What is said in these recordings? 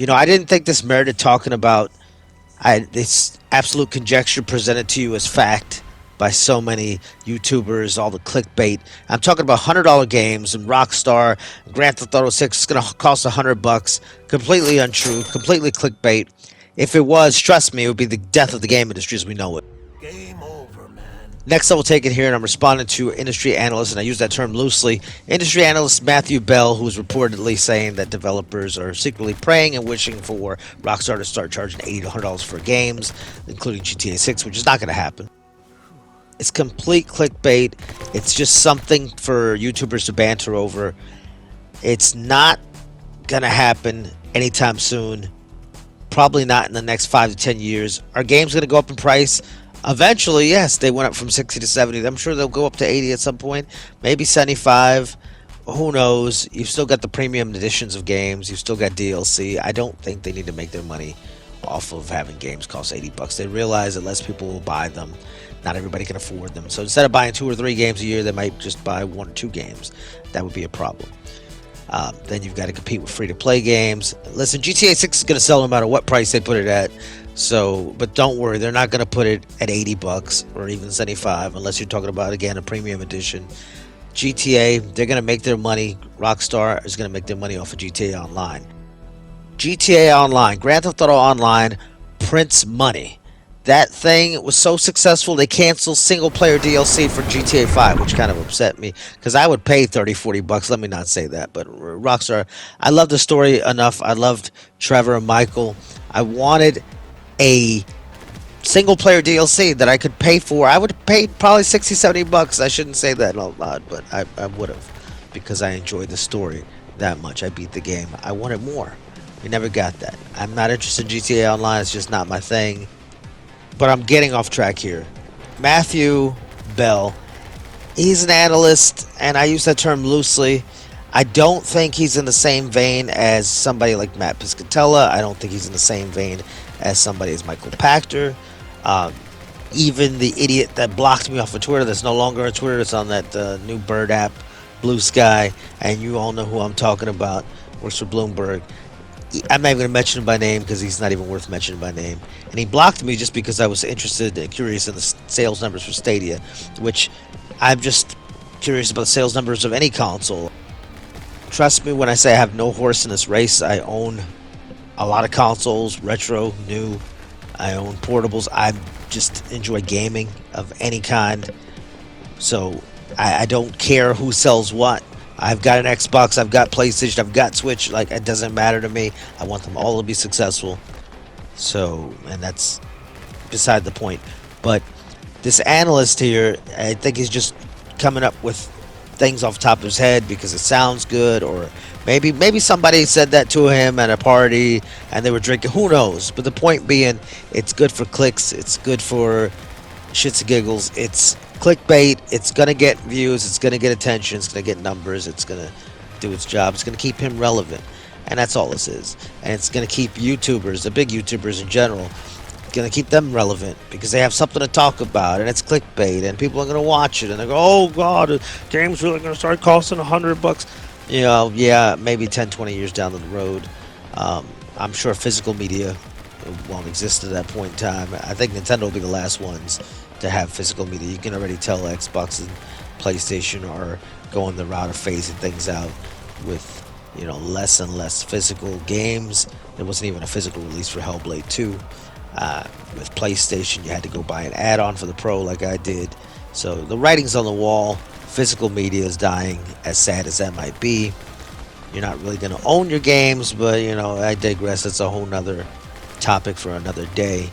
I didn't think this merited talking about. This absolute conjecture presented to you as fact by so many YouTubers, all the clickbait. I'm talking about $100 games and Rockstar, Grand Theft Auto 6 is going to cost $100. Completely untrue, completely clickbait. If it was, trust me, it would be the death of the game industry as we know it. Game over, man. Next, I will take it here, and I'm responding to industry analysts, and I use that term loosely. Industry analyst Matthew Bell, who is reportedly saying that developers are secretly praying and wishing for Rockstar to start charging $80 to $100 for games, including GTA 6, which is not going to happen. It's complete clickbait. It's just something for YouTubers to banter over. It's not going to happen anytime soon. Probably not in the next 5 to 10 years. Are games going to go up in price? Eventually, yes. They went up from 60 to 70. I'm sure they'll go up to 80 at some point. Maybe 75. Who knows? You've still got the premium editions of games. You've still got DLC. I don't think they need to make their money off of having games cost $80. They realize that less people will buy them. Not everybody can afford them. So instead of buying 2 or 3 games a year, they might just buy 1 or 2 games. That would be a problem. Then you've got to compete with free-to-play games. Listen, GTA 6 is going to sell no matter what price they put it at. So, but don't worry, they're not going to put it at $80 or even 75 unless you're talking about, again, a premium edition. GTA, they're going to make their money. Rockstar is going to make their money off of GTA Online. GTA Online, Grand Theft Auto Online prints money. That thing was so successful they canceled single player DLC for GTA 5, which kind of upset me because I would pay 30, $40. Let me not say that, but Rockstar, I loved the story enough. I loved Trevor and Michael. I wanted a single player DLC that I could pay for. I would pay probably 60, $70. I shouldn't say that out loud, but I would have because I enjoyed the story that much. I beat the game. I wanted more. We never got that. I'm not interested in GTA Online. It's just not my thing. But I'm getting off track here. Matthew Bell, he's an analyst, and I use that term loosely. I don't think he's in the same vein as somebody like Matt Piscatella. I don't think he's in the same vein as somebody as Michael Pachter. Um, Even the idiot that blocked me off of Twitter, that's no longer on Twitter, it's on that new Bird app, Blue Sky, and you all know who I'm talking about, works for Bloomberg. I'm not even going to mention him by name because he's not even worth mentioning by name. And he blocked me just because I was interested and curious in the sales numbers for Stadia, which I'm just curious about the sales numbers of any console. Trust me when I say I have no horse in this race. I own a lot of consoles, retro, new. I own portables. I just enjoy gaming of any kind. So I don't care who sells what. I've got an Xbox, I've got PlayStation, I've got Switch. Like, it doesn't matter to me. I want them all to be successful. So, and that's beside the point. But this analyst here, I think he's just coming up with things off the top of his head because it sounds good, or maybe somebody said that to him at a party and they were drinking. Who knows? But the point being, it's good for clicks. It's good for shits and giggles. It's clickbait. It's gonna get views. It's gonna get attention. It's gonna get numbers. It's gonna do its job. It's gonna keep him relevant, and that's all this is. And it's gonna keep YouTubers, the big YouTubers in general, gonna keep them relevant because they have something to talk about, and it's clickbait, and people are gonna watch it, and they go, "Oh God, the game's really gonna start costing $100." Yeah, maybe 10, 20 years down the road. I'm sure physical media won't exist at that point in time. I think Nintendo will be the last ones to have physical media. You can already tell Xbox and PlayStation are going the route of phasing things out with less and less physical games. There wasn't even a physical release for Hellblade 2. With PlayStation, you had to go buy an add-on for the Pro like I did. So the writing's on the wall. Physical media is dying, as sad as that might be. You're not really going to own your games, but I digress. That's a whole nother topic for another day.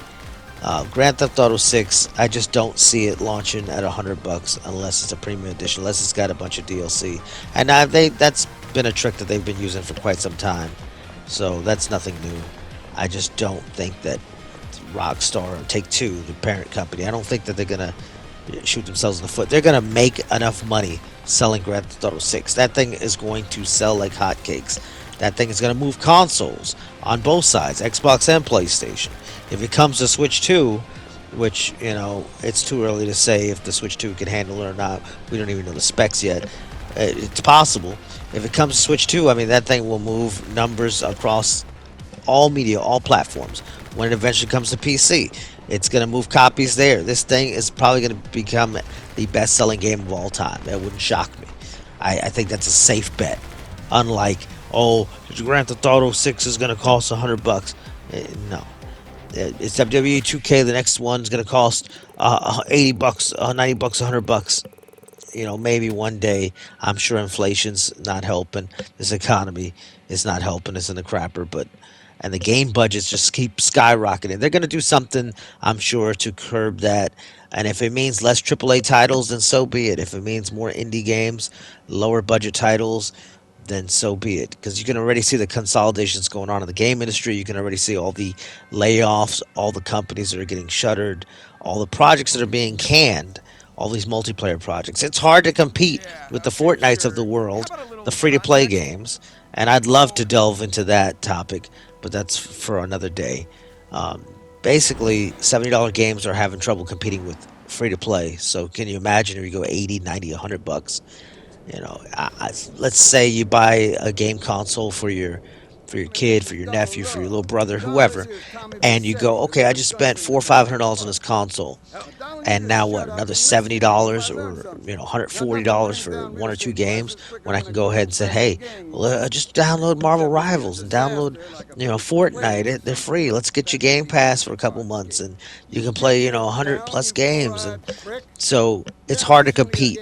Grand Theft Auto 6, I just don't see it launching at $100 unless it's a premium edition, unless it's got a bunch of DLC. And that's been a trick that they've been using for quite some time. So that's nothing new. I just don't think that Rockstar or Take-Two, the parent company, I don't think that they're going to shoot themselves in the foot. They're going to make enough money selling Grand Theft Auto 6. That thing is going to sell like hotcakes. That thing is going to move consoles on both sides, Xbox and PlayStation. If it comes to Switch 2, which, it's too early to say if the Switch 2 can handle it or not. We don't even know the specs yet. It's possible. If it comes to Switch 2, I mean, that thing will move numbers across all media, all platforms. When it eventually comes to PC, it's going to move copies there. This thing is probably going to become the best-selling game of all time. That wouldn't shock me. I think that's a safe bet. Unlike, oh, Grand Theft Auto 6 is going to cost $100. No, it's WWE 2K. The next one's going to cost $80, $90, $100. Maybe one day. I'm sure inflation's not helping. This economy is not helping us in the crapper, and the game budgets just keep skyrocketing. They're going to do something, I'm sure, to curb that. And if it means less AAA titles, then so be it. If it means more indie games, lower budget titles, then so be it. Because you can already see the consolidations going on in the game industry. You can already see all the layoffs, all the companies that are getting shuttered, all the projects that are being canned, all these multiplayer projects. It's hard to compete with the Fortnites of the world, the free-to-play games, and I'd love to delve into that topic, but that's for another day. Basically, $70 games are having trouble competing with free-to-play, so can you imagine if you go 80, 90, $100? Let's say you buy a game console for your kid, for your nephew, for your little brother, whoever, and you go, okay, I just spent $400 or $500 on this console, and now what? Another $70 or $140 for one or two games, when I can go ahead and say, hey, just download Marvel Rivals and download Fortnite. They're free. Let's get you Game Pass for a couple months, and you can play 100 plus games, and so it's hard to compete.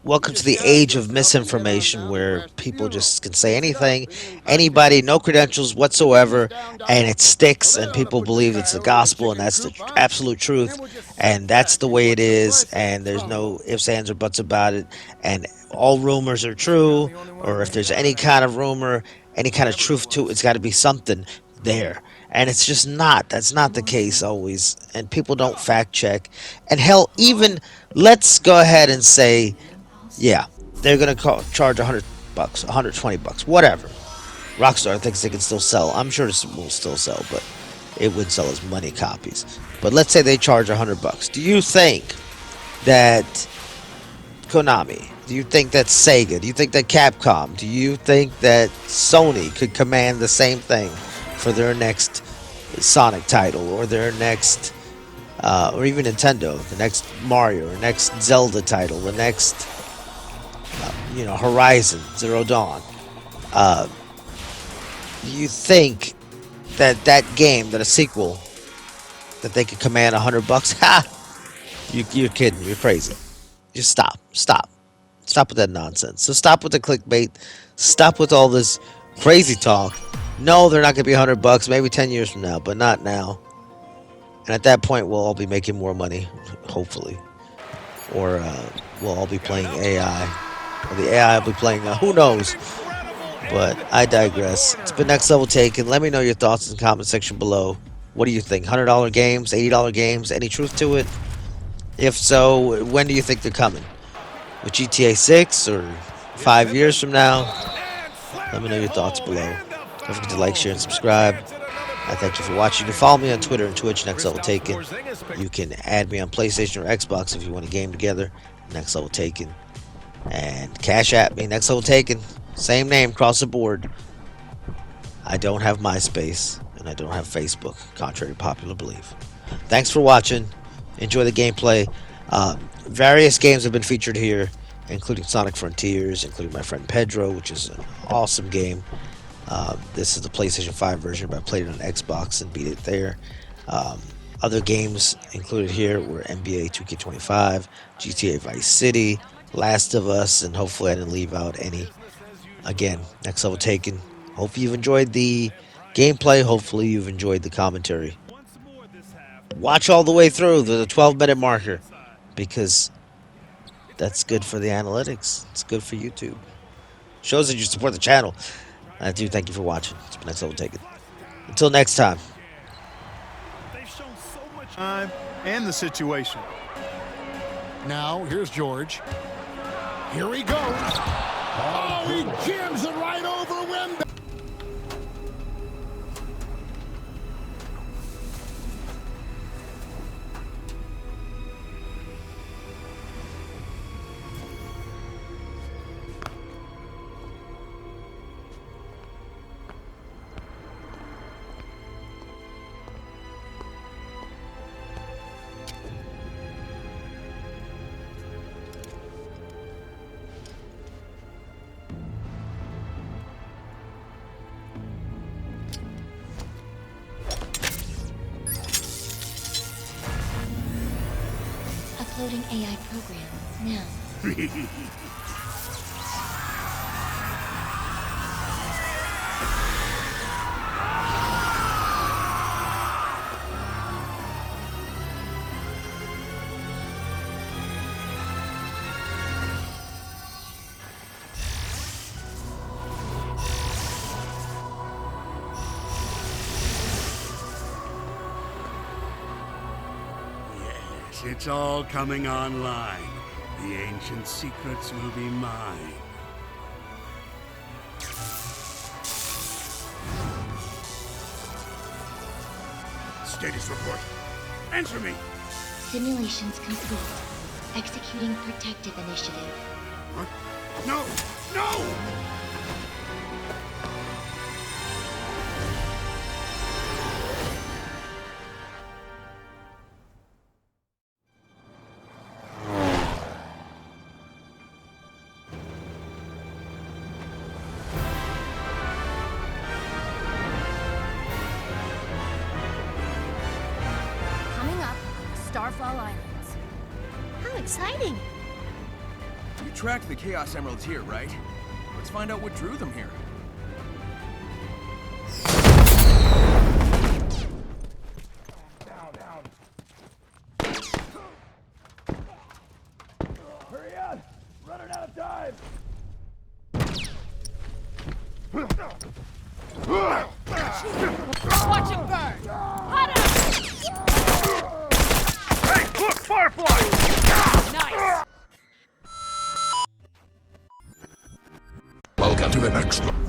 Welcome to the age of misinformation where people just can say anything, anybody, no credentials whatsoever, and it sticks, and people believe it's the gospel, and that's the absolute truth, and that's the way it is, and there's no ifs, ands, or buts about it, and all rumors are true, or if there's any kind of rumor, any kind of truth to it, it's got to be something there. And it's just not. That's not the case always. And people don't fact check. And hell, even let's go ahead and say, yeah, they're gonna charge $100, $120, whatever. Rockstar thinks they can still sell. I'm sure this will still sell, but it would sell as money copies. But let's say they charge $100. Do you think that Konami? Do you think that Sega? Do you think that Capcom? Do you think that Sony could command the same thing for their next Sonic title, or their next, or even Nintendo, the next Mario, or next Zelda title, the next Horizon Zero Dawn? Do you think that game, that a sequel, that they could command $100? Ha! You're kidding. You're crazy. Just stop with that nonsense. So stop with the clickbait. Stop with all this crazy talk. No, they're not gonna be $100. Maybe 10 years from now, but not now. And at that point, we'll all be making more money, hopefully, or we'll all be playing AI. Or the AI will be playing, who knows? But I digress. It's been Next Level Taken. Let me know your thoughts in the comment section below. What do you think? $100 games, $80 games? Any truth to it? If so, when do you think they're coming? With GTA 6 or 5 years from now? Let me know your thoughts below. Don't forget to like, share, and subscribe. I thank you for watching. You can follow me on Twitter and Twitch, Next Level Taken. You can add me on PlayStation or Xbox if you want to game together, Next Level Taken. And cash at me, Next Level Taken. Same name across the board. I don't have MySpace, and I don't have Facebook, contrary to popular belief. Thanks for watching. Enjoy the gameplay. Various games have been featured here, including Sonic Frontiers, including my friend Pedro, which is an awesome game. This is the PlayStation 5 version, but I played it on Xbox and beat it there. Other games included here were NBA 2K25, GTA Vice City, Last of Us, and hopefully I didn't leave out any. Again, Next Level Taken. Hope you've enjoyed the gameplay. Hopefully you've enjoyed the commentary. Watch all the way through the 12-minute marker, because that's good for the analytics. It's good for YouTube. Shows that you support the channel. I do thank you for watching. It's been Next Level Taken. Until next time. They've shown so much time and the situation. Now, here's George. Here he goes. Oh, he jams it right over Wemby. Loading AI program now. Yes, it's all coming online. The ancient secrets will be mine. Status report. Answer me! Simulations complete. Executing protective initiative. What? No! No! Coming up, Starfall Islands. How exciting! You tracked the Chaos Emeralds here, right? Let's find out what drew them here. Hurry up! Running out of time! Watch it burn! Hot out! Hey, look, Firefly! Nice! Welcome to the next one.